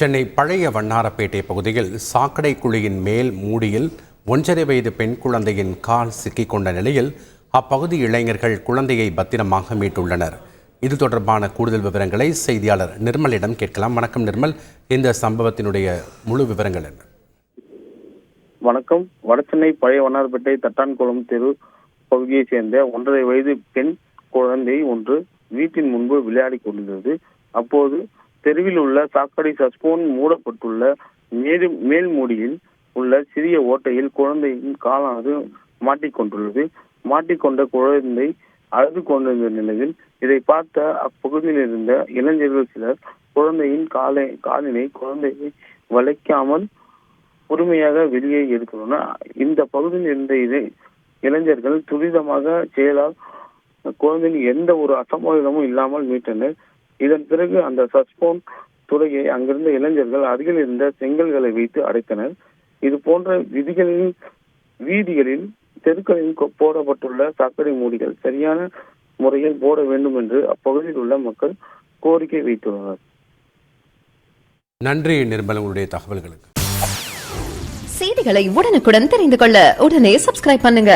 சென்னை பழைய வண்ணாரப்பேட்டை பகுதியில் சாக்கடை குழியின் மேல் மூடியில் 1.5 வயது பெண் குழந்தையின் கால் சிக்கிக்கொண்ட நிலையில் அப்பகுதி இளைஞர்கள் குழந்தையை பத்திரமாக மீட்டுள்ளனர். இது தொடர்பான கூடுதல் விவரங்களை செய்தியாளர் நிர்மலிடம் கேட்கலாம். வணக்கம் நிர்மல், இந்த சம்பவத்தினுடைய முழு விவரங்கள் என்ன? வணக்கம். வடசென்னை பழைய வண்ணாரப்பேட்டை தட்டான்குளம் தெரு பகுதியைச் சேர்ந்த 1.5 வயது பெண் குழந்தை ஒன்று வீட்டின் முன்பு விளையாடி கொண்டிருந்தது. அப்போது தெருவில் உள்ள சாக்கடை சஸ்போன் மூடப்பட்டுள்ள மேல் மூடியில் உள்ள சிறிய ஓட்டையில் குழந்தையின் காலானது மாட்டிக்கொண்டுள்ளது. மாட்டிக்கொண்ட குழந்தை அழுது கொண்டிருந்த நிலையில் இதை பார்த்த அப்பகுதியில் இருந்த இளைஞர்கள் சிலர் குழந்தையின் காலினை குழந்தையை வளைக்காமல் பொறுமையாக வெளியே எடுத்துள்ளனர். இந்த பகுதியில் இருந்த இளைஞர்கள் துரிதமாக செயலால் குழந்தையின் எந்த ஒரு அசம்பாவிதமும் இல்லாமல் மீட்டனர். இதன் பிறகு அந்த சஸ்போன் துறையை அங்கிருந்த இளைஞர்கள் அருகில் இருந்த செங்கல்களை வைத்து அடைத்தனர். இது போன்ற வீதிகளில் தெருக்களில் போடப்பட்டுள்ள சாக்கடை மூடிகள் சரியான முறையில் போட வேண்டும் என்று அப்பகுதியில் உள்ள மக்கள் கோரிக்கை வைத்துள்ளனர். நன்றி நிர்மல், உங்களுடைய தகவல்களுக்கு. செய்திகளை உடனுக்குடன் தெரிந்து கொள்ள உடனே சப்ஸ்கிரைப் பண்ணுங்க.